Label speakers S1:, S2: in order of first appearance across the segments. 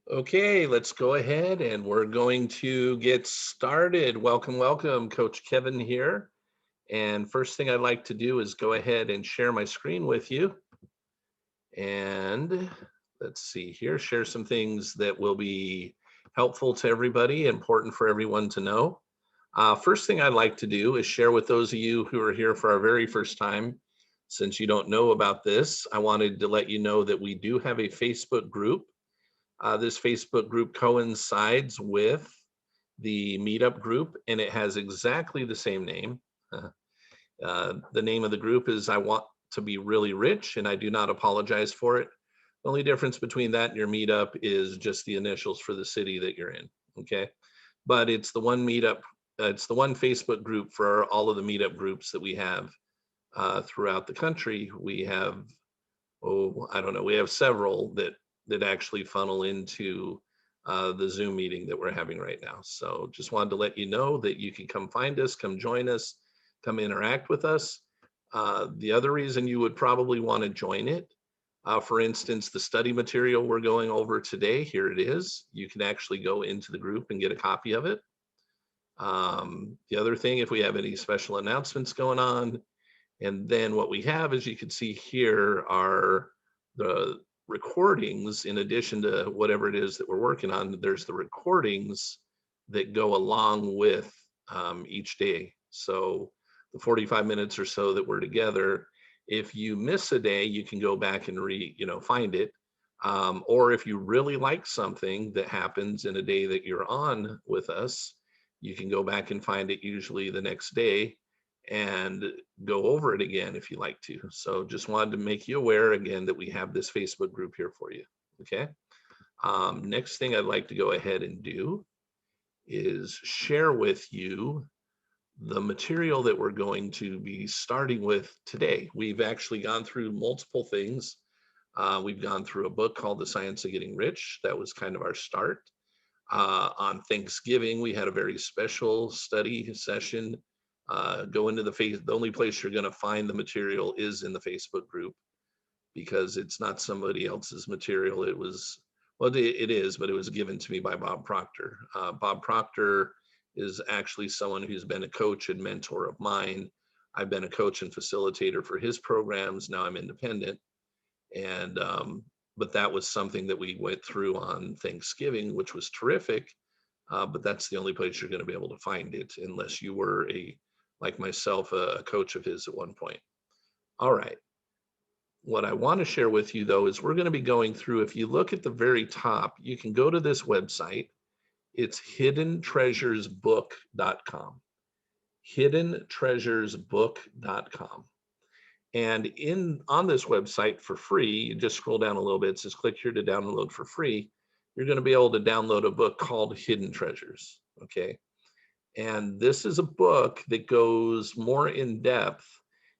S1: Okay, let's go ahead and we're going to get started. Welcome, welcome. Coach Kevin here. And first thing I'd like to do is go ahead and share my screen with you. And let's see here, share some things that will be helpful to everybody, important for everyone to know. First thing I'd like to do is share with those of you who are here for our very first time. Since you don't know about this, I wanted to let you know that we do have a Facebook group. This Facebook group coincides with the meetup group, and it has exactly the same name. The name of the group is I Want to Be Really Rich, and I do not apologize for it. The only difference between that and your meetup is just the initials for the city that you're in. Okay. But it's the one meetup, it's the one Facebook group for all of the meetup groups that we have throughout the country. We have, oh, I don't know, we have several that actually funnel into the Zoom meeting that we're having right now. So just wanted to let you know that you can come find us, come join us, come interact with us. The other reason you would probably want to join it, for instance, the study material we're going over today, here it is. You can actually go into the group and get a copy of it. The other thing, if we have any special announcements going on, and then what we have, as you can see here, are the recordings. In addition to whatever it is that we're working on, there's the recordings that go along with each day. So the 45 minutes or so that we're together, if you miss a day, you can go back and find it. Or if you really like something that happens in a day that you're on with us, you can go back and find it usually the next day and go over it again if you like to. So just wanted to make you aware again that we have this Facebook group here for you. Okay. Next thing I'd like to go ahead and do is share with you the material that we're going to be starting with today. We've actually gone through multiple things. We've gone through a book called The Science of Getting Rich. That was kind of our start. On Thanksgiving, we had a very special study session. Go into the only place you're going to find the material is in the Facebook group, because it's not somebody else's material. It was, well, it is, but it was given to me by Bob Proctor. Bob Proctor is actually someone who's been a coach and mentor of mine. I've been a coach and facilitator for his programs. Now I'm independent. And but that was something that we went through on Thanksgiving, which was terrific. But that's the only place you're going to be able to find it unless you were like myself, a coach of his at one point. All right. What I want to share with you though is we're going to be going through, if you look at the very top, you can go to this website. It's hiddentreasuresbook.com. Hiddentreasuresbook.com. And on this website for free, you just scroll down a little bit, it says click here to download for free. You're going to be able to download a book called Hidden Treasures. Okay. And this is a book that goes more in depth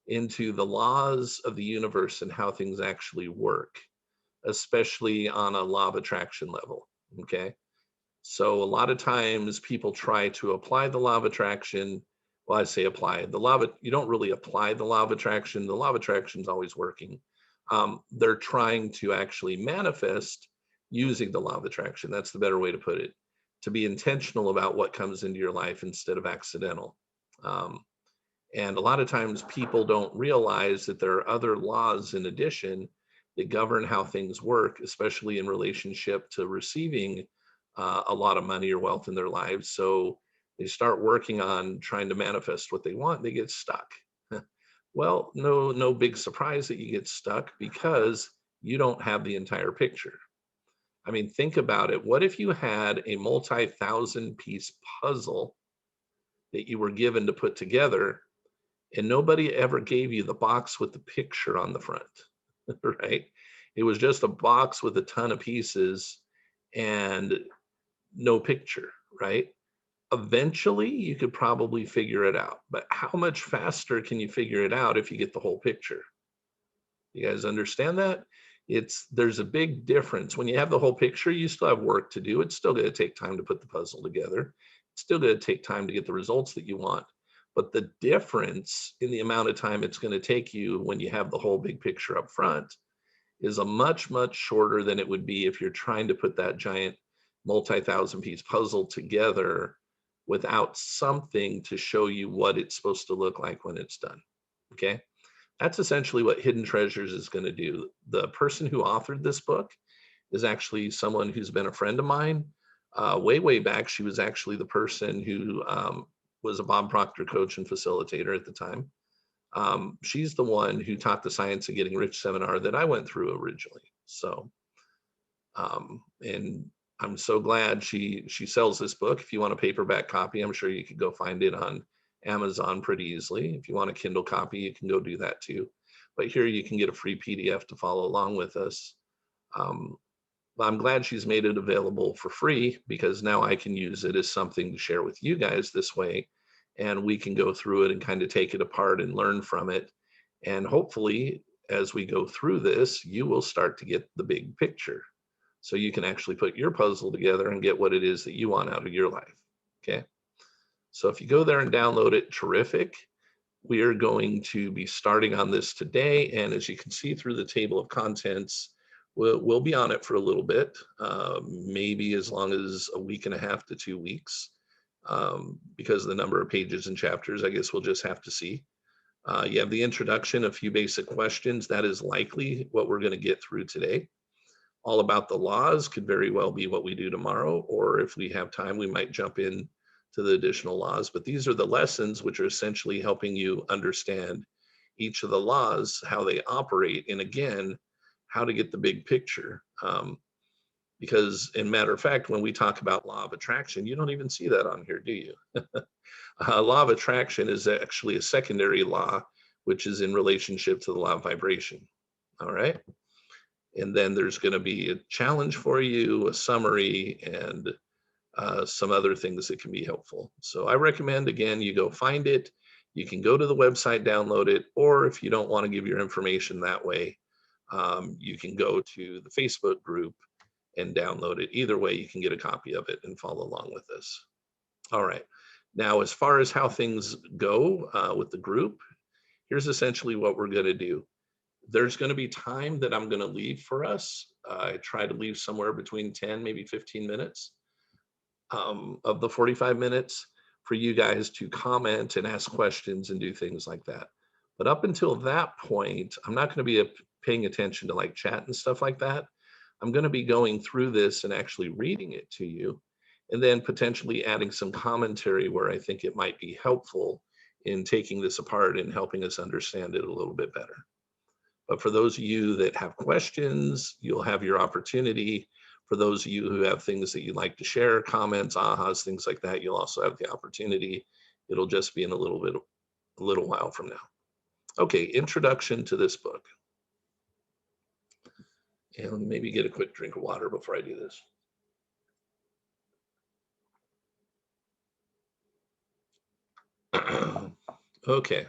S1: into the laws of the universe and how things actually work, especially on a law of attraction level. Okay. So a lot of times people try to apply the law of attraction. Well, I say apply the law of, you don't really apply the law of attraction. The law of attraction is always working. They're trying to actually manifest using the law of attraction. That's the better way to put it. To be intentional about what comes into your life instead of accidental. Um, and a lot of times people don't realize that there are other laws in addition that govern how things work, especially in relationship to receiving a lot of money or wealth in their lives. So they start working on trying to manifest what they want, they get stuck. Well, no big surprise that you get stuck because you don't have the entire picture. I mean, think about it. What if you had a multi-thousand piece puzzle that you were given to put together and nobody ever gave you the box with the picture on the front, right? It was just a box with a ton of pieces and no picture, right? Eventually, you could probably figure it out, but how much faster can you figure it out if you get the whole picture? You guys understand that? There's a big difference. When you have the whole picture, you still have work to do. It's still going to take time to put the puzzle together. It's still going to take time to get the results that you want. But the difference in the amount of time it's going to take you when you have the whole big picture up front is a much, much shorter than it would be if you're trying to put that giant multi-thousand piece puzzle together without something to show you what it's supposed to look like when it's done. Okay. That's essentially what Hidden Treasures is going to do. The person who authored this book is actually someone who's been a friend of mine. Way back, she was actually the person who was a Bob Proctor coach and facilitator at the time. She's the one who taught the Science of Getting Rich seminar that I went through originally. So, and I'm so glad she sells this book. If you want a paperback copy, I'm sure you could go find it on Amazon pretty easily. If you want a Kindle copy, you can go do that too. But here you can get a free PDF to follow along with us. I'm glad she's made it available for free, because now I can use it as something to share with you guys this way, and we can go through it and kind of take it apart and learn from it. And hopefully, as we go through this, you will start to get the big picture, so you can actually put your puzzle together and get what it is that you want out of your life. Okay. So if you go there and download it, terrific. We are going to be starting on this today. And as you can see through the table of contents, we'll be on it for a little bit, maybe as long as a week and a half to 2 weeks, because of the number of pages and chapters. I guess we'll just have to see. You have the introduction, a few basic questions. That is likely what we're going to get through today. All about the laws could very well be what we do tomorrow, or if we have time, we might jump in to the additional laws. But these are the lessons which are essentially helping you understand each of the laws, how they operate, and again, how to get the big picture. Because in matter of fact, when we talk about law of attraction, you don't even see that on here, do you? Law of attraction is actually a secondary law, which is in relationship to the law of vibration. All right. And then there's going to be a challenge for you, a summary, and some other things that can be helpful. So I recommend, again, you go find it. You can go to the website, download it, or if you don't want to give your information that way, you can go to the Facebook group and download it. Either way, you can get a copy of it and follow along with this. All right. Now, as far as how things go with the group, here's essentially what we're going to do. There's going to be time that I'm going to leave for us. I try to leave somewhere between 10, maybe 15 minutes of the 45 minutes for you guys to comment and ask questions and do things like that. But up until that point, I'm not going to be paying attention to like chat and stuff like that. I'm going to be going through this and actually reading it to you, and then potentially adding some commentary where I think it might be helpful in taking this apart and helping us understand it a little bit better. But for those of you that have questions, you'll have your opportunity. For those of you who have things that you'd like to share, comments, ahas, things like that, you'll also have the opportunity. It'll just be in a little while from now. Okay, introduction to this book. And maybe get a quick drink of water before I do this. Okay.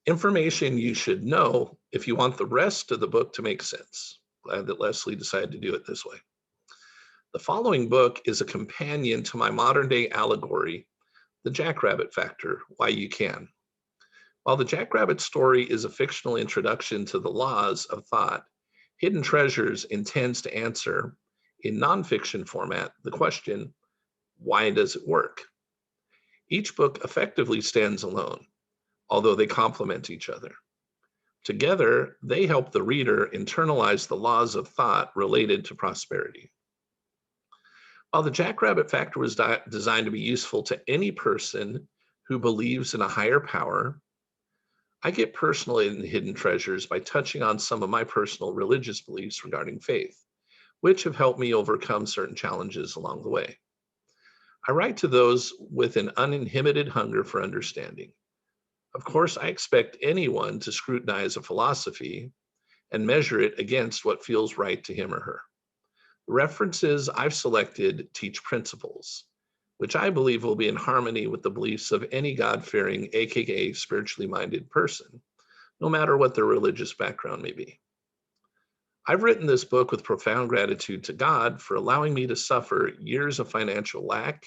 S1: Information you should know if you want the rest of the book to make sense. Glad that Leslie decided to do it this way. The following book is a companion to my modern day allegory, The Jackrabbit Factor, Why You Can. While the Jackrabbit story is a fictional introduction to the laws of thought, Hidden Treasures intends to answer, in nonfiction format, the question, why does it work? Each book effectively stands alone, although they complement each other. Together, they help the reader internalize the laws of thought related to prosperity. While the Jackrabbit Factor was designed to be useful to any person who believes in a higher power, I get personal in Hidden Treasures by touching on some of my personal religious beliefs regarding faith, which have helped me overcome certain challenges along the way. I write to those with an uninhibited hunger for understanding. Of course, I expect anyone to scrutinize a philosophy and measure it against what feels right to him or her. The references I've selected teach principles, which I believe will be in harmony with the beliefs of any God-fearing, aka spiritually minded person, no matter what their religious background may be. I've written this book with profound gratitude to God for allowing me to suffer years of financial lack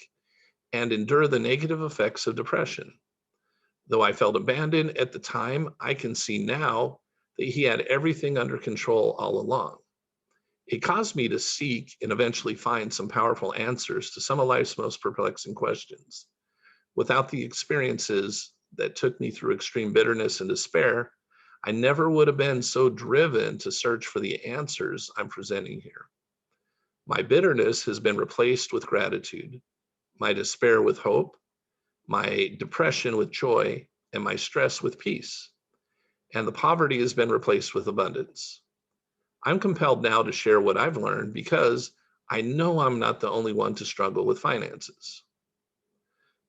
S1: and endure the negative effects of depression. Though I felt abandoned at the time, I can see now that he had everything under control all along. It caused me to seek and eventually find some powerful answers to some of life's most perplexing questions. Without the experiences that took me through extreme bitterness and despair, I never would have been so driven to search for the answers I'm presenting here. My bitterness has been replaced with gratitude, my despair with hope, my depression with joy, and my stress with peace. And the poverty has been replaced with abundance. I'm compelled now to share what I've learned because I know I'm not the only one to struggle with finances.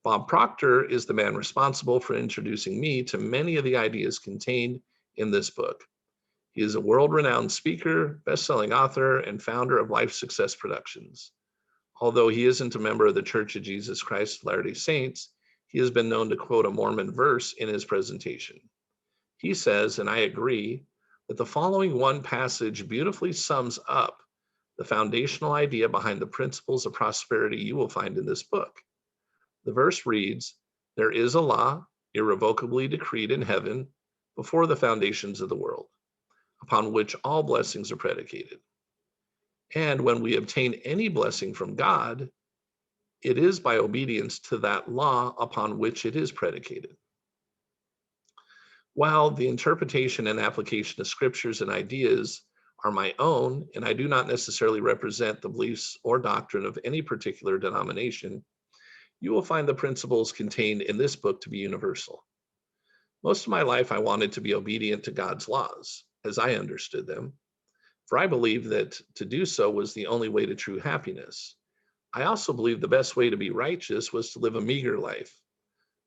S1: Bob Proctor is the man responsible for introducing me to many of the ideas contained in this book. He is a world-renowned speaker, best-selling author, and founder of Life Success Productions. Although he isn't a member of the Church of Jesus Christ of Latter-day Saints, he has been known to quote a Mormon verse in his presentation. He says, and I agree, that the following one passage beautifully sums up the foundational idea behind the principles of prosperity you will find in this book. The verse reads, "There is a law irrevocably decreed in heaven before the foundations of the world, upon which all blessings are predicated. And when we obtain any blessing from God, it is by obedience to that law upon which it is predicated." While the interpretation and application of scriptures and ideas are my own, and I do not necessarily represent the beliefs or doctrine of any particular denomination, you will find the principles contained in this book to be universal. Most of my life, I wanted to be obedient to God's laws, as I understood them, for I believed that to do so was the only way to true happiness. I also believed the best way to be righteous was to live a meager life,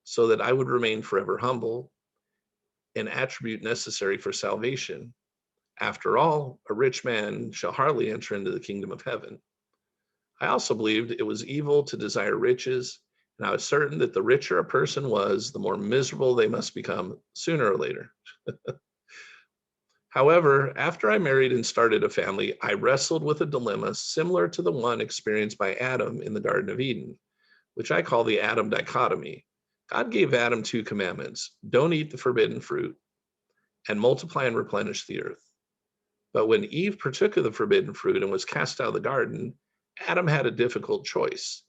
S1: so that I would remain forever humble, an attribute necessary for salvation. After all, a rich man shall hardly enter into the kingdom of heaven. I also believed it was evil to desire riches, and I was certain that the richer a person was, the more miserable they must become sooner or later. However, after I married and started a family, I wrestled with a dilemma similar to the one experienced by Adam in the Garden of Eden, which I call the Adam dichotomy. God gave Adam two commandments: don't eat the forbidden fruit, and multiply and replenish the earth. But when Eve partook of the forbidden fruit and was cast out of the garden, Adam had a difficult choice.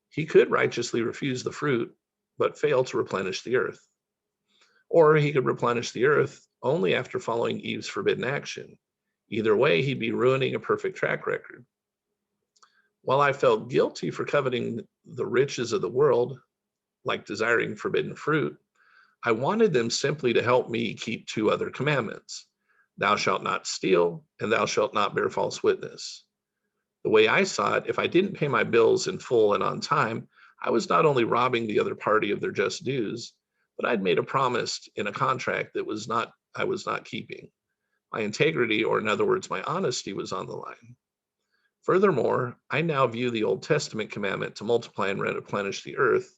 S1: He could righteously refuse the fruit, but fail to replenish the earth. Or he could replenish the earth only after following Eve's forbidden action. Either way, he'd be ruining a perfect track record. While I felt guilty for coveting the riches of the world, like desiring forbidden fruit, I wanted them simply to help me keep two other commandments: thou shalt not steal, and thou shalt not bear false witness. The way I saw it, if I didn't pay my bills in full and on time, I was not only robbing the other party of their just dues, but I'd made a promise in a contract that I was not keeping. My integrity, or in other words, my honesty, was on the line. Furthermore, I now view the Old Testament commandment to multiply and replenish the earth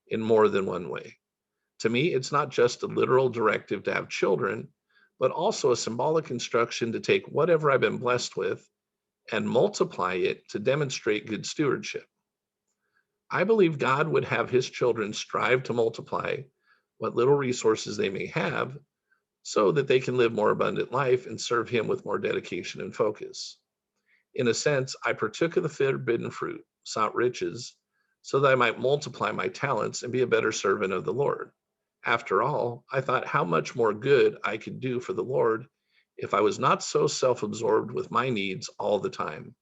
S1: in more than one way. To me, it's not just a literal directive to have children, but also a symbolic instruction to take whatever I've been blessed with and multiply it to demonstrate good stewardship. I believe God would have his children strive to multiply what little resources they may have so that they can live more abundant life and serve him with more dedication and focus. In a sense, I partook of the forbidden fruit, sought riches, so that I might multiply my talents and be a better servant of the Lord. After all, I thought how much more good I could do for the Lord if I was not so self-absorbed with my needs all the time.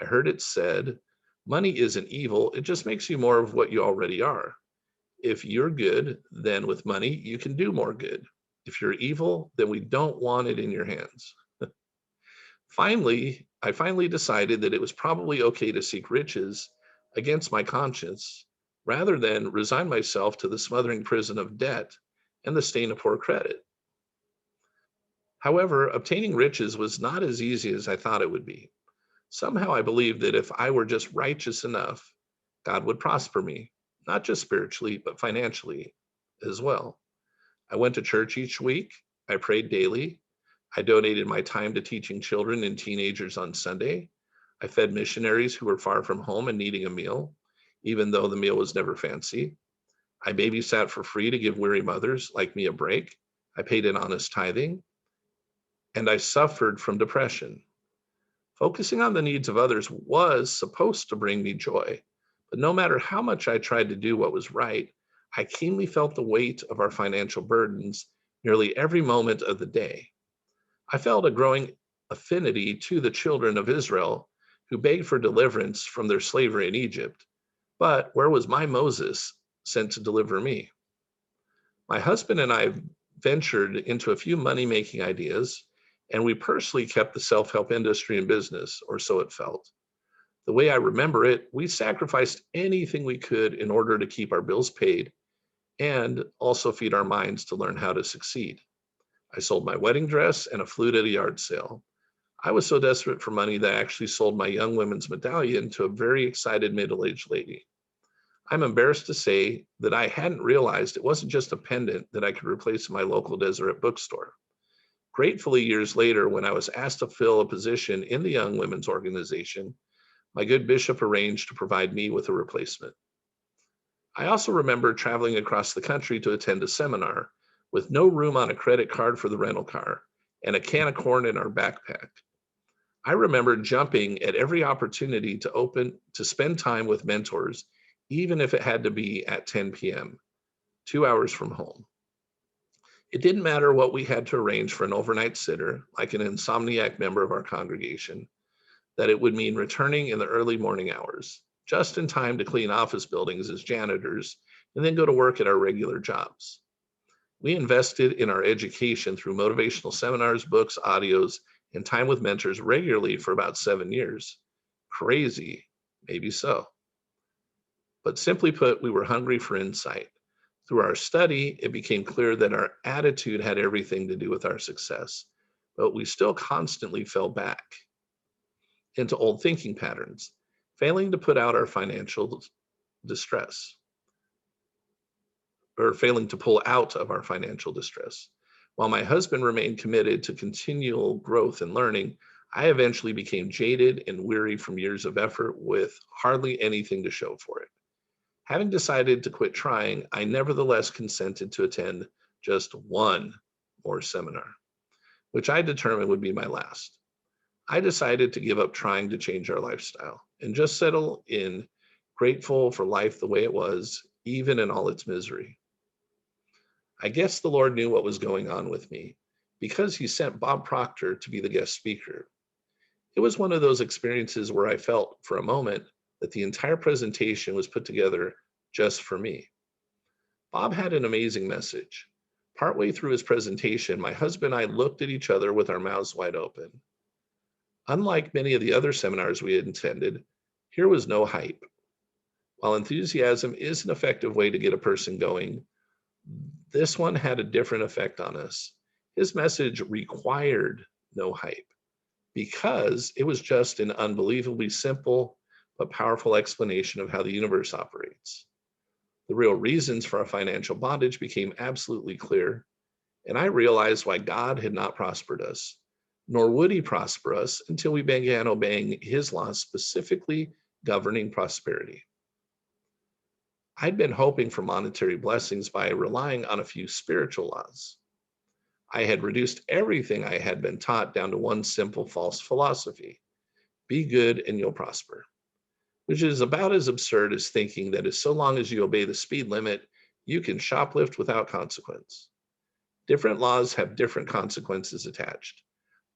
S1: I heard it said, money isn't evil, it just makes you more of what you already are. If you're good, then with money, you can do more good. If you're evil, then we don't want it in your hands. I finally decided that it was probably okay to seek riches against my conscience rather than resign myself to the smothering prison of debt and the stain of poor credit. However, obtaining riches was not as easy as I thought it would be. Somehow I believed that if I were just righteous enough, God would prosper me, not just spiritually, but financially as well. I went to church each week. I prayed daily. I donated my time to teaching children and teenagers on Sunday. I fed missionaries who were far from home and needing a meal, even though the meal was never fancy. I babysat for free to give weary mothers like me a break. I paid an honest tithing. and I suffered from depression. Focusing on the needs of others was supposed to bring me joy, but no matter how much I tried to do what was right, I keenly felt the weight of our financial burdens nearly every moment of the day. I felt a growing affinity to the children of Israel who begged for deliverance from their slavery in Egypt. But where was my Moses sent to deliver me? My husband and I ventured into a few money making ideas, and we personally kept the self help industry in business, or so it felt. The way I remember it, we sacrificed anything we could in order to keep our bills paid and also feed our minds to learn how to succeed. I sold my wedding dress and a flute at a yard sale. I was so desperate for money that I actually sold my young women's medallion to a very excited middle aged lady. I'm embarrassed to say that I hadn't realized it wasn't just a pendant that I could replace in my local Deseret bookstore. Gratefully, years later, when I was asked to fill a position in the Young Women's Organization, my good bishop arranged to provide me with a replacement. I also remember traveling across the country to attend a seminar with no room on a credit card for the rental car and a can of corn in our backpack. I remember jumping at every opportunity to spend time with mentors, even if it had to be at 10 p.m., 2 hours from home. It didn't matter what we had to arrange for an overnight sitter, like an insomniac member of our congregation, that it would mean returning in the early morning hours, just in time to clean office buildings as janitors, and then go to work at our regular jobs. We invested in our education through motivational seminars, books, audios, and time with mentors regularly for about 7 years. Crazy, maybe so. But simply put, we were hungry for insight. Through our study, it became clear that our attitude had everything to do with our success, but we still constantly fell back into old thinking patterns, failing to put out our financial distress, or failing to pull out of our financial distress. While my husband remained committed to continual growth and learning, I eventually became jaded and weary from years of effort with hardly anything to show for it. Having decided to quit trying, I nevertheless consented to attend just one more seminar, which I determined would be my last. I decided to give up trying to change our lifestyle and just settle in, grateful for life the way it was, even in all its misery. I guess the Lord knew what was going on with me because he sent Bob Proctor to be the guest speaker. It was one of those experiences where I felt for a moment that the entire presentation was put together just for me. Bob had an amazing message. Partway through his presentation, my husband and I looked at each other with our mouths wide open. Unlike many of the other seminars we had attended, here was no hype. While enthusiasm is an effective way to get a person going, this one had a different effect on us. His message required no hype because it was just an unbelievably simple but powerful explanation of how the universe operates. The real reasons for our financial bondage became absolutely clear, and I realized why God had not prospered us, nor would he prosper us until we began obeying his laws specifically governing prosperity. I'd been hoping for monetary blessings by relying on a few spiritual laws. I had reduced everything I had been taught down to one simple false philosophy: be good and you'll prosper, which is about as absurd as thinking that as so long as you obey the speed limit, you can shoplift without consequence. Different laws have different consequences attached.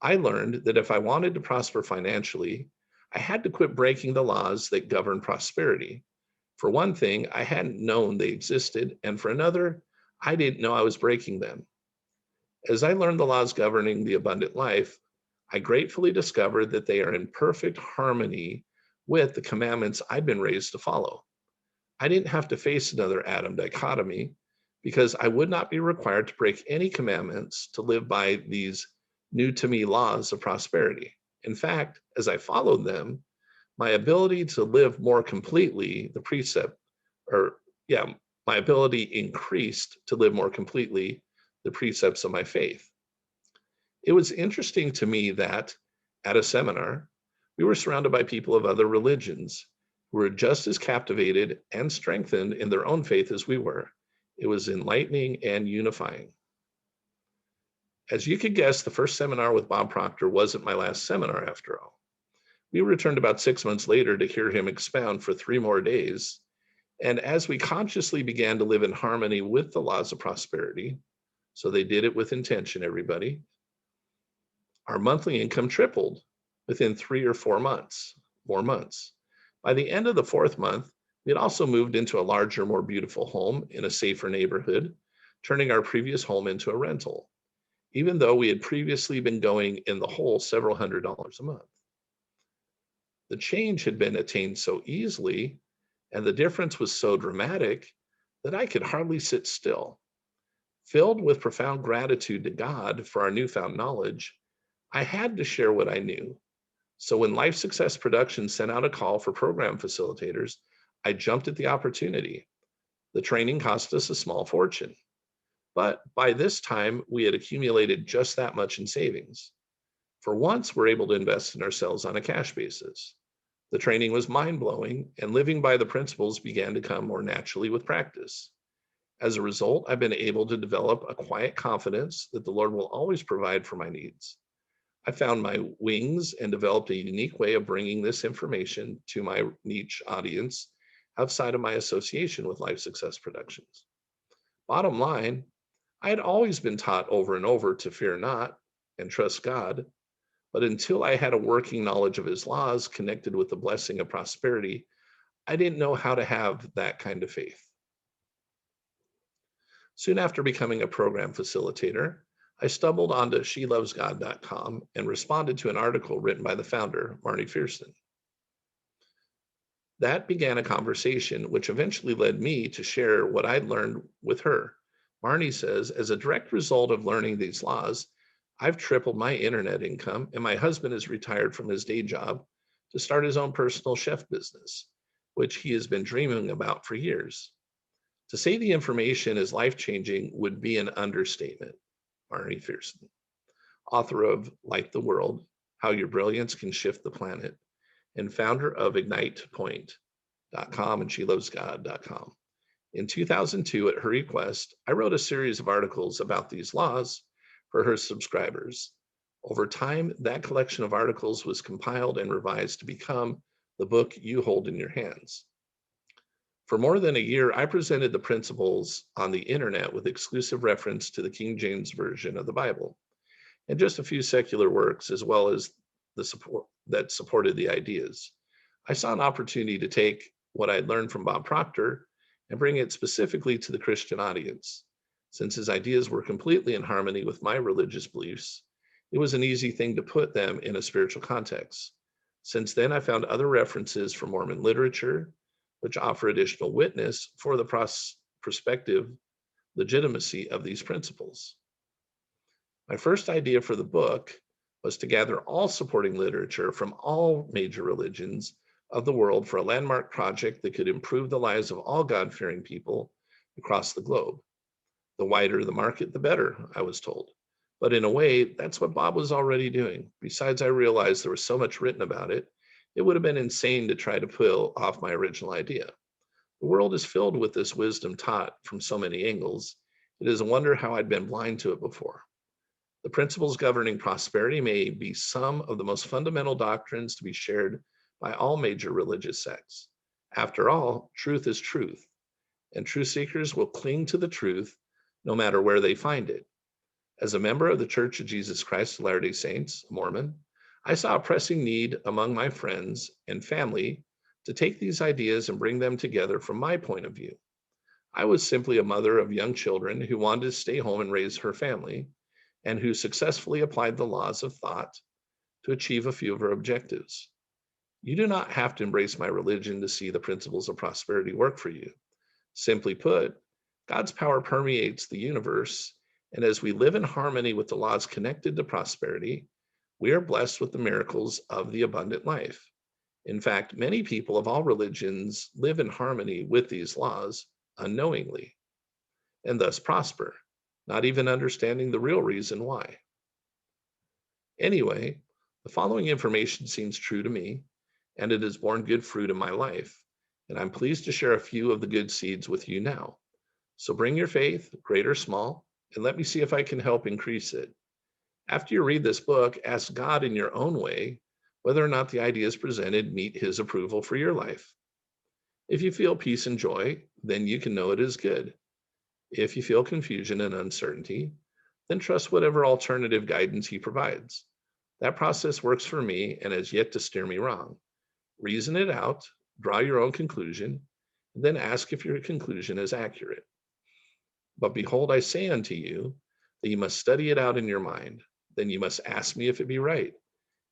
S1: I learned that if I wanted to prosper financially, I had to quit breaking the laws that govern prosperity. For one thing, I hadn't known they existed, and for another, I didn't know I was breaking them. As I learned the laws governing the abundant life, I gratefully discovered that they are in perfect harmony with the commandments I'd been raised to follow. I didn't have to face another Adam dichotomy because I would not be required to break any commandments to live by these new to me laws of prosperity. In fact, as I followed them, my ability to live more completely, or yeah, my ability increased to live more completely the precepts of my faith. It was interesting to me that at a seminar, we were surrounded by people of other religions who were just as captivated and strengthened in their own faith as we were. It was enlightening and unifying. As you could guess, the first seminar with Bob Proctor wasn't my last seminar after all. We returned about 6 months later to hear him expound for 3 more days. And as we consciously began to live in harmony with the laws of prosperity, so they did it with intention, everybody, our monthly income tripled within 3 or 4 months, more months. By the end of the 4th month, we had also moved into a larger, more beautiful home in a safer neighborhood, turning our previous home into a rental, even though we had previously been going in the hole several $100s a month. The change had been attained so easily, and the difference was so dramatic that I could hardly sit still. Filled with profound gratitude to God for our newfound knowledge, I had to share what I knew. So when Life Success Productions sent out a call for program facilitators, I jumped at the opportunity. The training cost us a small fortune, but by this time we had accumulated just that much in savings. For once, we're able to invest in ourselves on a cash basis. The training was mind-blowing, and living by the principles began to come more naturally with practice. As a result, I've been able to develop a quiet confidence that the Lord will always provide for my needs. I found my wings and developed a unique way of bringing this information to my niche audience outside of my association with Life Success Productions. Bottom line, I had always been taught over and over to fear not and trust God, but until I had a working knowledge of his laws connected with the blessing of prosperity, I didn't know how to have that kind of faith. Soon after becoming a program facilitator, I stumbled onto shelovesgod.com and responded to an article written by the founder, Marnie Fierson. That began a conversation which eventually led me to share what I'd learned with her. Marnie says, as a direct result of learning these laws, I've tripled my internet income, and my husband is retired from his day job to start his own personal chef business, which he has been dreaming about for years. To say the information is life-changing would be an understatement. Marnie Fierson, author of Light the World, How Your Brilliance Can Shift the Planet, and founder of IgnitePoint.com and SheLovesGod.com. In 2002, at her request, I wrote a series of articles about these laws for her subscribers. Over time, that collection of articles was compiled and revised to become the book you hold in your hands. For more than a year, I presented the principles on the internet with exclusive reference to the King James Version of the Bible, and just a few secular works, as well as the support that supported the ideas. I saw an opportunity to take what I'd learned from Bob Proctor and bring it specifically to the Christian audience. Since his ideas were completely in harmony with my religious beliefs, it was an easy thing to put them in a spiritual context. Since then, I found other references from Mormon literature, which offer additional witness for the prospective legitimacy of these principles. My first idea for the book was to gather all supporting literature from all major religions of the world for a landmark project that could improve the lives of all God-fearing people across the globe. The wider the market, the better, I was told. But in a way, that's what Bob was already doing. Besides, I realized there was so much written about it, it would have been insane to try to pull off my original idea. The world is filled with this wisdom taught from so many angles. It is a wonder how I'd been blind to it before. The principles governing prosperity may be some of the most fundamental doctrines to be shared by all major religious sects. After all, truth is truth, and truth seekers will cling to the truth no matter where they find it. As a member of the Church of Jesus Christ of Latter-day Saints, Mormon, I saw a pressing need among my friends and family to take these ideas and bring them together from my point of view. I was simply a mother of young children who wanted to stay home and raise her family, and who successfully applied the laws of thought to achieve a few of her objectives. You do not have to embrace my religion to see the principles of prosperity work for you. Simply put, God's power permeates the universe, and as we live in harmony with the laws connected to prosperity, we are blessed with the miracles of the abundant life. In fact, many people of all religions live in harmony with these laws unknowingly, and thus prosper, not even understanding the real reason why. Anyway, the following information seems true to me, and it has borne good fruit in my life, and I'm pleased to share a few of the good seeds with you now. So bring your faith, great or small, and let me see if I can help increase it. After you read this book, ask God in your own way whether or not the ideas presented meet his approval for your life. If you feel peace and joy, then you can know it is good. If you feel confusion and uncertainty, then trust whatever alternative guidance he provides. That process works for me and has yet to steer me wrong. Reason it out, draw your own conclusion, and then ask if your conclusion is accurate. But behold, I say unto you that you must study it out in your mind. Then you must ask me if it be right.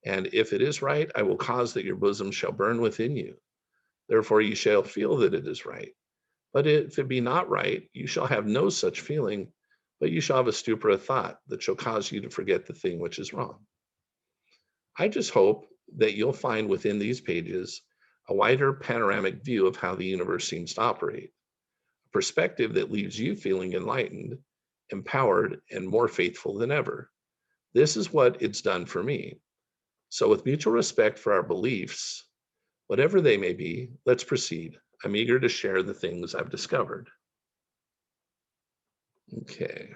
S1: And if it is right, I will cause that your bosom shall burn within you. Therefore you shall feel that it is right. But if it be not right, you shall have no such feeling, but you shall have a stupor of thought that shall cause you to forget the thing which is wrong. I just hope that you'll find within these pages a wider panoramic view of how the universe seems to operate, a perspective that leaves you feeling enlightened, empowered, and more faithful than ever. This is what it's done for me. So, with mutual respect for our beliefs, whatever they may be, let's proceed. I'm eager to share the things I've discovered. Okay.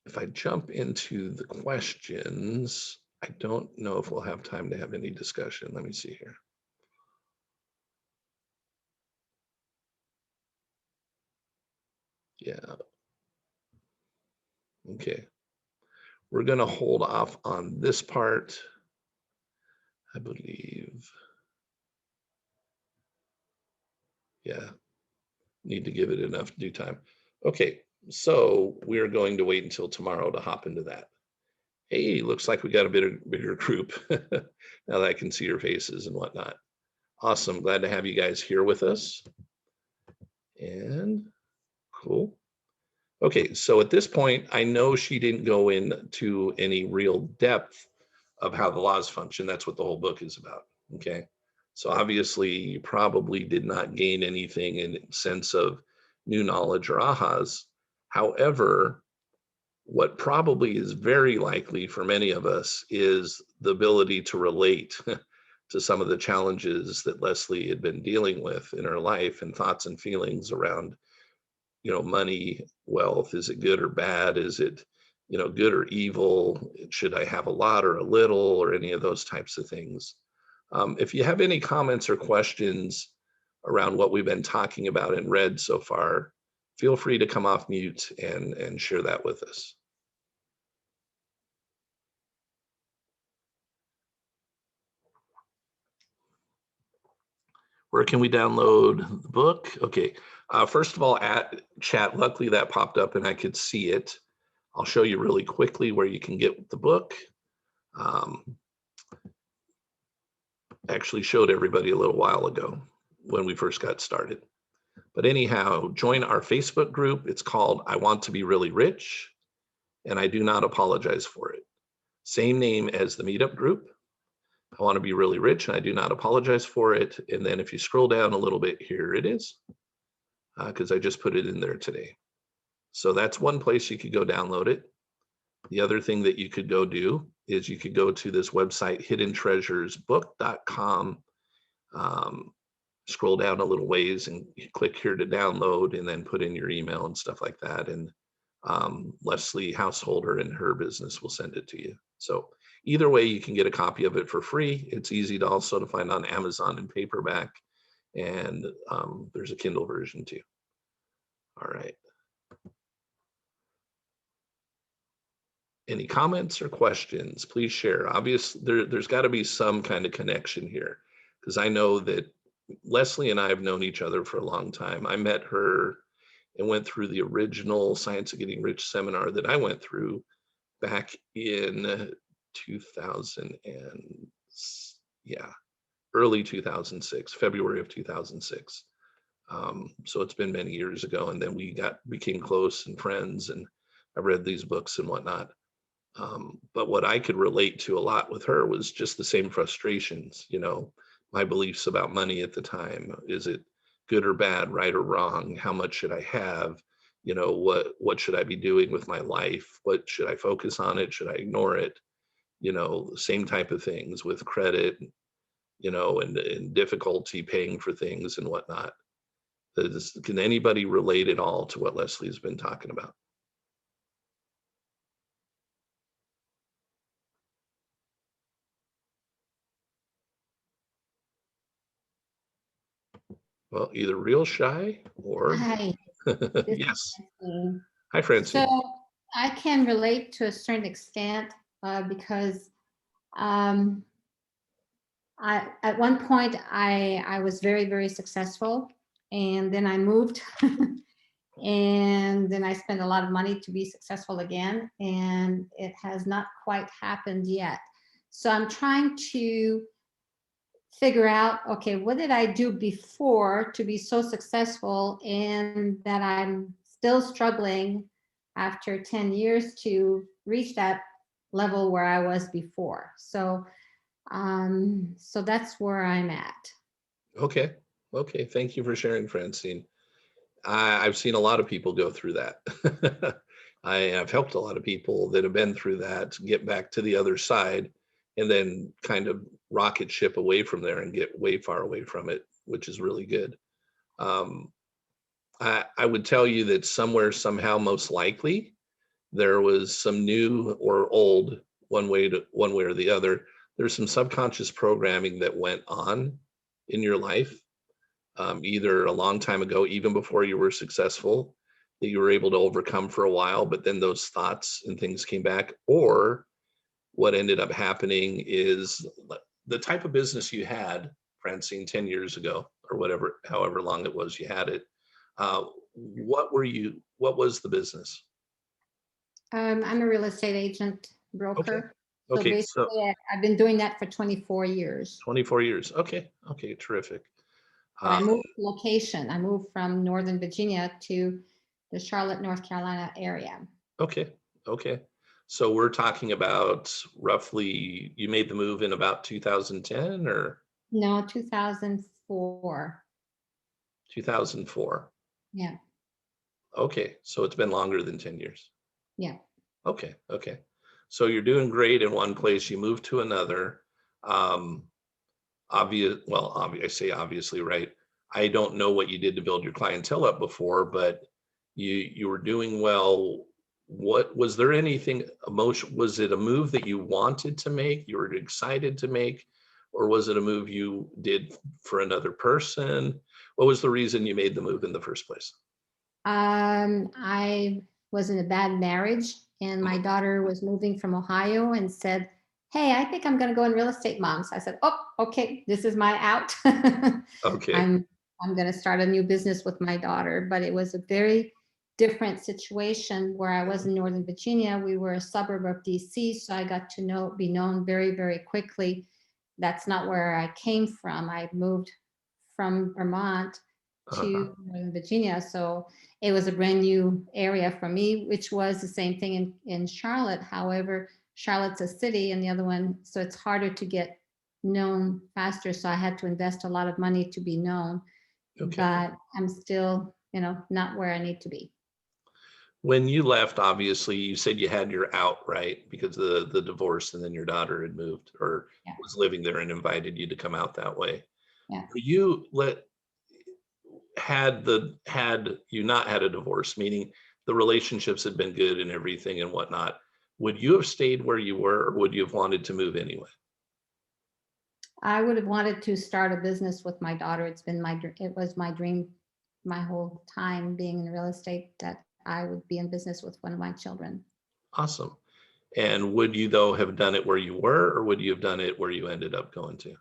S1: If I jump into the questions, I don't know if we'll have time to have any discussion. Let me see here. Yeah. Okay. We're going to hold off on this part, I believe. Yeah. Need to give it enough due time. Okay. So we're going to wait until tomorrow to hop into that. Hey, looks like we got a bigger group now that I can see your faces and whatnot. Awesome. Glad to have you guys here with us. And cool. Okay, so at this point, I know she didn't go into any real depth of how the laws function. That's what the whole book is about. Okay. So obviously, you probably did not gain anything in sense of new knowledge or ahas. However, what probably is very likely for many of us is the ability to relate to some of the challenges that Leslie had been dealing with in her life and thoughts and feelings around, money, wealth. Is it good or bad? Is it, good or evil? Should I have a lot or a little, or any of those types of things? If you have any comments or questions around what we've been talking about and read so far, feel free to come off mute and share that with us. Where can we download the book? Okay. First of all, at chat, luckily that popped up and I could see it. I'll show you really quickly where you can get the book. Um, actually showed everybody a little while ago when we first got started. But anyhow, join our Facebook group. It's called I Want to Be Really Rich, and I do not apologize for it. Same name as the meetup group. I want to be really rich, and I do not apologize for it. And then if you scroll down a little bit, here it is, because I just put it in there today. So that's one place you could go download it. The other thing that you could go do is you could go to this website, hiddentreasuresbook.com. Scroll down a little ways and click here to download, and then put in your email and stuff like that. And Leslie Householder and her business will send it to you. So either way, you can get a copy of it for free. It's easy to also to find on Amazon in paperback, and there's a Kindle version too. All right. Any comments or questions? Please share. Obviously, there's got to be some kind of connection here, because I know that Leslie and I have known each other for a long time. I met her and went through the original Science of Getting Rich seminar that I went through back in 2000 and early 2006, February of 2006. So it's been many years ago, and then we became close and friends, and I read these books and whatnot. But what I could relate to a lot with her was just the same frustrations, my beliefs about money at the time. Is it good or bad, right or wrong? How much should I have? What should I be doing with my life? What should I focus on it? Should I ignore it? Same type of things with credit, and difficulty paying for things and whatnot. Can anybody relate at all to what Leslie's been talking about? Well, either real shy or
S2: Hi, this is
S1: yes.
S2: Francine.
S1: Hi,
S2: So
S1: Francine.
S2: I can relate to a certain extent because um, at one point I was very, very successful, and then I moved, and then I spent a lot of money to be successful again, and it has not quite happened yet. So I'm trying to figure out, okay, what did I do before to be so successful, and that I'm still struggling after 10 years to reach that level where I was before. So that's where I'm at.
S1: Okay. Okay. Thank you for sharing, Francine. I've seen a lot of people go through that. I've helped a lot of people that have been through that get back to the other side and then kind of rocket ship away from there and get way far away from it, which is really good. Um, I would tell you that somewhere, somehow, most likely, there was some new or old, one way or the other. There's some subconscious programming that went on in your life, either a long time ago, even before you were successful, that you were able to overcome for a while, but then those thoughts and things came back. Or what ended up happening is the type of business you had, Francine, 10 years ago, or whatever, however long it was you had it. What was the business?
S2: I'm a real estate agent
S1: Okay.
S2: broker. So
S1: Okay. So
S2: basically, I've been doing that for 24 years.
S1: 24 years. Okay. Okay. Terrific.
S2: But I
S1: Um,
S2: moved location. I moved from Northern Virginia to the Charlotte, North Carolina area.
S1: okay. Okay. So we're talking about roughly, you made the move in about 2010 or
S2: No, 2004.
S1: 2004.
S2: Yeah,
S1: Okay. So it's been longer than 10 years.
S2: yeah.
S1: Okay. Okay. So you're doing great in one place, you move to another. Um, I say obviously, right? I don't know what you did to build your clientele up before, but you were doing well. What was there anything emotion? Was it a move that you wanted to make, you were excited to make, or was it a move you did for another person? What was the reason you made the move in the first place?
S2: I was in a bad marriage, and my daughter was moving from Ohio and said, "Hey, I think I'm going to go in real estate, Mom." So I said, "Oh, okay, this is my out.
S1: Okay.
S2: I'm I'm going to start a new business with my daughter." But it was a very different situation where I was in Northern Virginia. We were a suburb of DC, so I got to be known very, very quickly. That's not where I came from. I moved from Vermont
S1: Uh-huh.
S2: to Northern Virginia, so it was a brand new area for me, which was the same thing in Charlotte. However, Charlotte's a city and the other one, so it's harder to get known faster. So I had to invest a lot of money to be known,
S1: Okay.
S2: but I'm still, not where I need to be.
S1: When you left, obviously, you said you had your out, right? Because the divorce, and then your daughter had moved or
S2: Yeah,
S1: was living there and invited you to come out that way.
S2: yeah.
S1: You let had you not had a divorce, meaning the relationships had been good and everything and whatnot, would you have stayed where you were, or would you have wanted to move anyway?
S2: I would have wanted to start a business with my daughter. It was my dream my whole time being in real estate, that I would be in business with one of my children.
S1: Awesome. And would you though have done it where you were, or would you have done it where you ended up going to?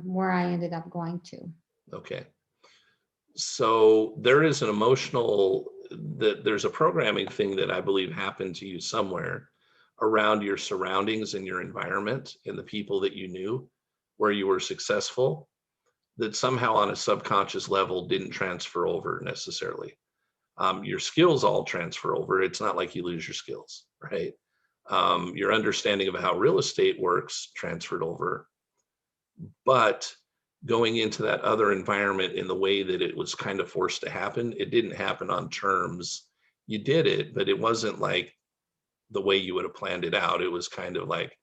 S2: Where I ended up going to.
S1: Okay. So there is an emotional, that there's a programming thing that I believe happened to you somewhere around your surroundings and your environment and the people that you knew where you were successful, that somehow on a subconscious level didn't transfer over necessarily. Your skills all transfer over. It's not like you lose your skills, right? Your understanding of how real estate works transferred over, but going into that other environment in the way that it was kind of forced to happen, it didn't happen on terms. You did it, but it wasn't like the way you would have planned it out. It was kind of like,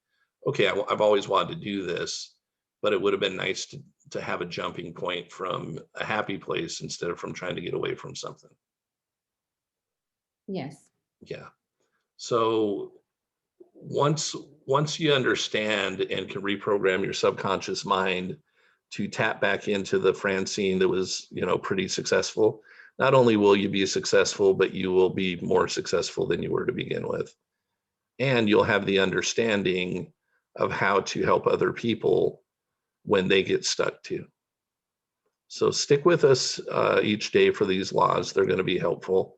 S1: okay, I've always wanted to do this, but it would have been nice to have a jumping point from a happy place instead of from trying to get away from something.
S2: Yes.
S1: Yeah. So once once you understand and can reprogram your subconscious mind to tap back into the Francine that was, pretty successful. Not only will you be successful, but you will be more successful than you were to begin with. And you'll have the understanding of how to help other people when they get stuck too. So stick with us each day for these laws. They're going to be helpful.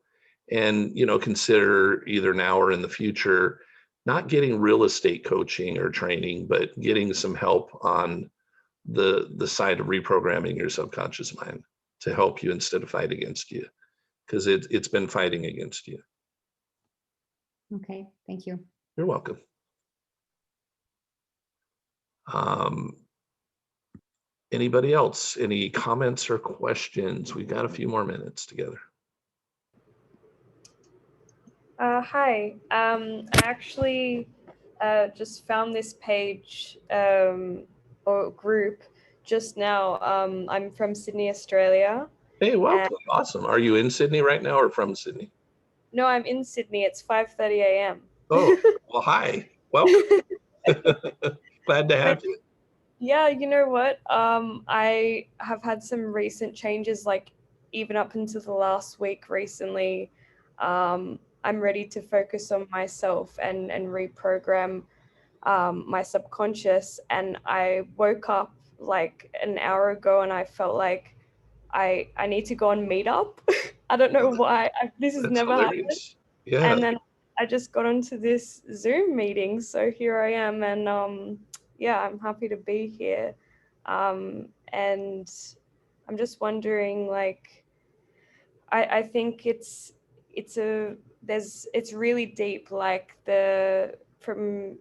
S1: And, consider either now or in the future, not getting real estate coaching or training, but getting some help on the side of reprogramming your subconscious mind to help you instead of fight against you, because it's been fighting against you.
S2: Okay, thank you.
S1: You're welcome. Anybody else? Any comments or questions? We've got a few more minutes together.
S3: Hi. I actually just found this page or group just now. I'm from Sydney, Australia.
S1: Hey, welcome. Awesome. Are you in Sydney right now or from Sydney?
S3: No, I'm in Sydney. It's 5:30 a.m.
S1: Oh, well, hi. Welcome. Glad to have you.
S3: Yeah, you know what? I have had some recent changes, like even up until the last week recently. I'm ready to focus on myself and reprogram my subconscious. And I woke up like an hour ago and I felt like I need to go on Meetup. I don't know why. This has
S1: That's
S3: never happened.
S1: hilarious. Yeah.
S3: And then I just got onto this Zoom meeting. So here I am. And yeah, I'm happy to be here. And I'm just wondering, like, I think it's really deep, like from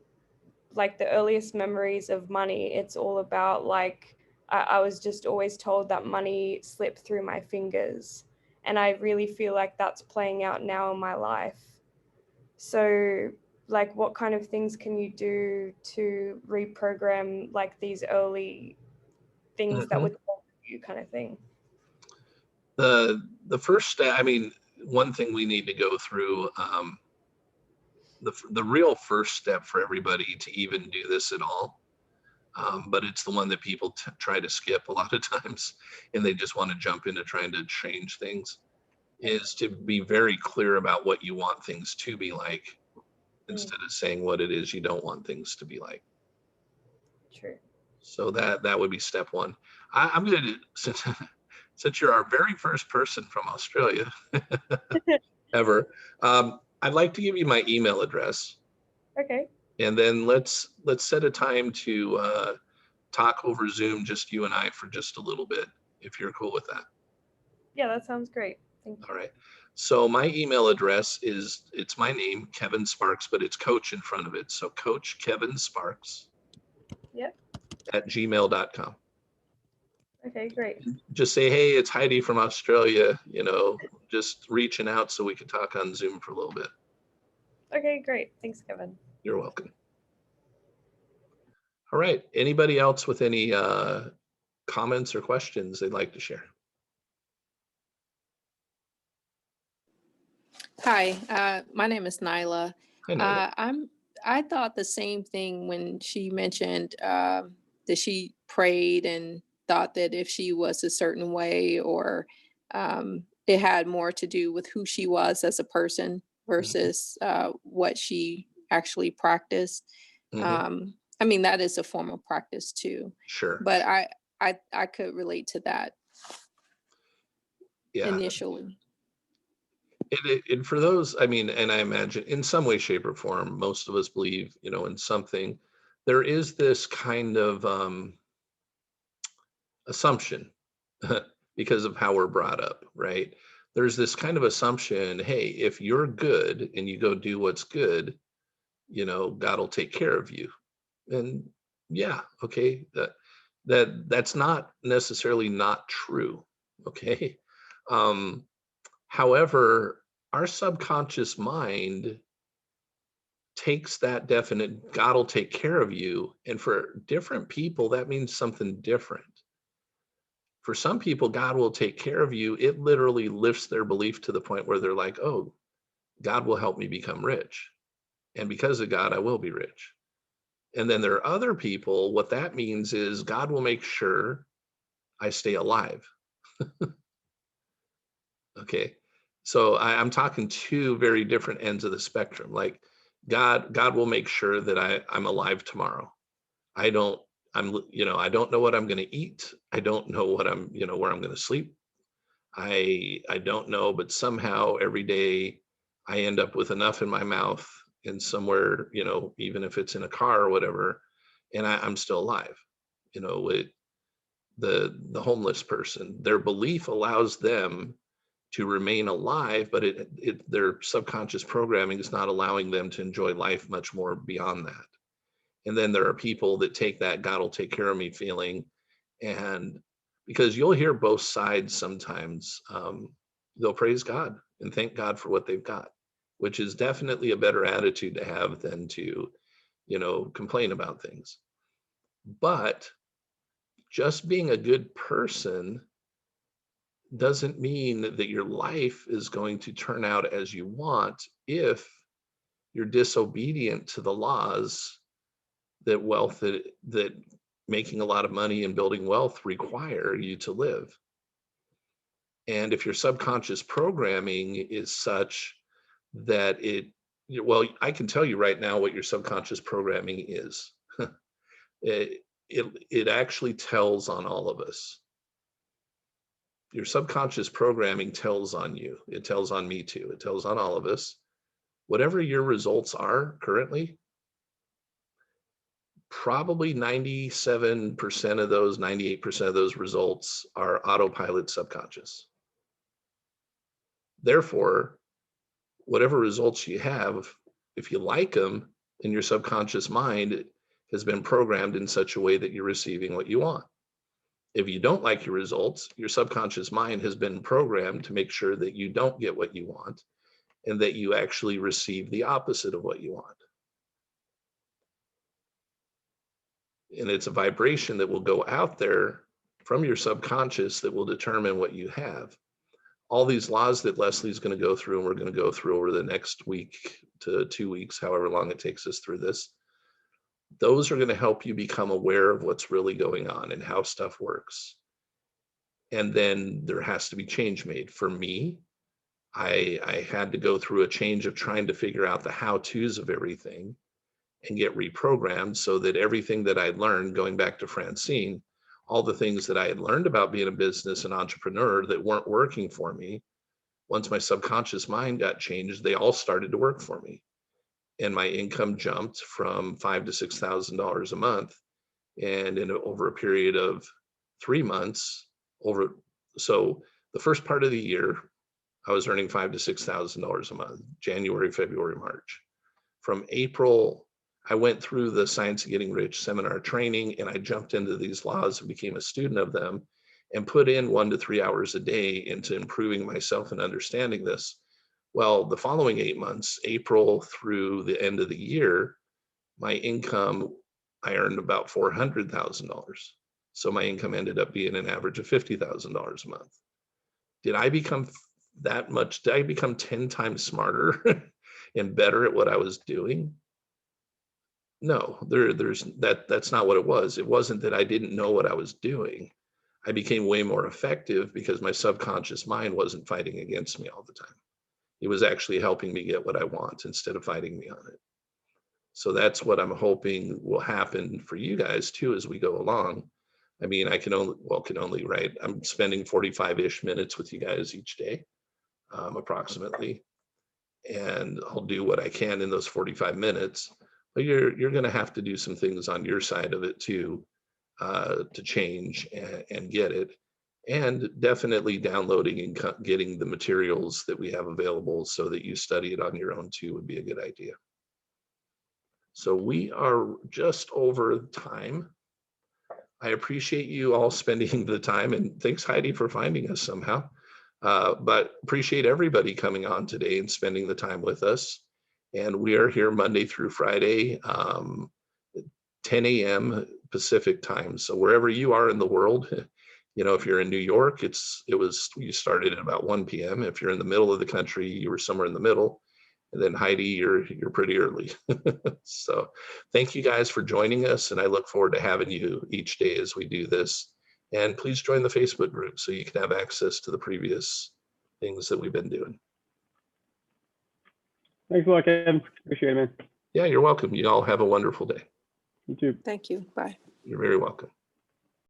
S3: like the earliest memories of money. It's all about like, I was just always told that money slipped through my fingers. And I really feel like that's playing out now in my life. So like, what kind of things can you do to reprogram like these early things that would help you, kind of thing?
S1: The first step, I mean, one thing we need to go through, the real first step for everybody to even do this at all, but it's the one that people try to skip a lot of times, and they just want to jump into trying to change things, is to be very clear about what you want things to be like, instead of saying what it is you don't want things to be like.
S3: True.
S1: So that would be step one. I'm going to, since you're our very first person from Australia ever, I'd like to give you my email address.
S3: Okay.
S1: And then let's set a time to talk over Zoom, just you and I, for just a little bit, if you're cool with that.
S3: Yeah, that sounds great. Thank you.
S1: All right. So my email address it's my name, Kevin Sparks, but it's Coach in front of it. So Coach Kevin Sparks.
S3: Yep.
S1: @gmail.com.
S3: Okay, great.
S1: Just say, hey, it's Heidi from Australia, just reaching out so we can talk on Zoom for a little bit.
S3: Okay, great. Thanks, Kevin.
S1: You're welcome. All right. Anybody else with any comments or questions they'd like to share?
S4: Hi, my name is Nyla.
S1: Hi, Nyla.
S4: I thought the same thing when she mentioned that she prayed and thought that if she was a certain way, or it had more to do with who she was as a person versus what she actually practiced. I mean, that is a form of practice too.
S1: Sure.
S4: But I could relate to that.
S1: Yeah.
S4: Initially.
S1: And for those, I mean, and I imagine in some way, shape, or form, most of us believe, in something. There is this kind of assumption because of how we're brought up, right? There's this kind of assumption, hey, if you're good and you go do what's good, God will take care of you. And yeah, okay, that's not necessarily not true, okay? However, our subconscious mind takes that definite God will take care of you, and for different people that means something different. For some people, God will take care of you, it literally lifts their belief to the point where they're like, oh, God will help me become rich, and because of God I will be rich. And then there are other people, what that means is God will make sure I stay alive. Okay. So I'm talking two very different ends of the spectrum. Like God will make sure that I'm alive tomorrow. I don't, I don't know what I'm going to eat. I don't know what where I'm going to sleep. I don't know, but somehow every day I end up with enough in my mouth and somewhere, even if it's in a car or whatever, and I'm still alive. With the homeless person, their belief allows them to remain alive, but their subconscious programming is not allowing them to enjoy life much more beyond that. And then there are people that take that God will take care of me feeling, and because you'll hear both sides sometimes, they'll praise God and thank God for what they've got, which is definitely a better attitude to have than to, complain about things. But just being a good person doesn't mean that your life is going to turn out as you want if you're disobedient to the laws that making a lot of money and building wealth require you to live. And if your subconscious programming is such that I can tell you right now what your subconscious programming is. it actually tells on all of us. Your subconscious programming tells on you. It tells on me too. It tells on all of us. Whatever your results are currently, probably 97% of those, 98% of those results are autopilot subconscious. Therefore, whatever results you have, if you like them, then your subconscious mind has been programmed in such a way that you're receiving what you want. If you don't like your results, your subconscious mind has been programmed to make sure that you don't get what you want and that you actually receive the opposite of what you want. And it's a vibration that will go out there from your subconscious that will determine what you have. All these laws that Leslie's going to go through, and we're going to go through over the next week to 2 weeks, however long it takes us through this, those are going to help you become aware of what's really going on and how stuff works. And then there has to be change made. For me, I had to go through a change of trying to figure out the how-tos of everything and get reprogrammed so that everything that I'd learned, going back to Francine, all the things that I had learned about being a business and entrepreneur that weren't working for me, once my subconscious mind got changed, they all started to work for me. And my income jumped from $5,000 to $6,000 a month. And over a period of 3 months, so the first part of the year, I was earning $5,000 to $6,000 a month, January, February, March. From April, I went through the Science of Getting Rich seminar training, and I jumped into these laws and became a student of them and put in 1 to 3 hours a day into improving myself and understanding this. Well, the following 8 months, April through the end of the year, my income, I earned about $400,000. So my income ended up being an average of $50,000 a month. Did I become 10 times smarter and better at what I was doing? No, that's not what it was. It wasn't that I didn't know what I was doing. I became way more effective because my subconscious mind wasn't fighting against me all the time. It was actually helping me get what I want instead of fighting me on it. So that's what I'm hoping will happen for you guys too as we go along. I mean, right? I'm spending 45-ish minutes with you guys each day, approximately. And I'll do what I can in those 45 minutes. But you're going to have to do some things on your side of it too, to change and get it. And definitely downloading and getting the materials that we have available so that you study it on your own too would be a good idea. So we are just over time. I appreciate you all spending the time, and thanks Heidi for finding us somehow. But appreciate everybody coming on today and spending the time with us. And we are here Monday through Friday, 10 a.m. Pacific time. So wherever you are in the world, if you're in New York, you started at about 1 p.m. If you're in the middle of the country, you were somewhere in the middle. And then Heidi, you're pretty early. So thank you guys for joining us. And I look forward to having you each day as we do this. And please join the Facebook group so you can have access to the previous things that we've been doing.
S5: Thanks a lot, Kevin. Appreciate it, man.
S1: Yeah, you're welcome. You all have a wonderful day.
S5: You too.
S4: Thank you. Bye.
S1: You're very welcome.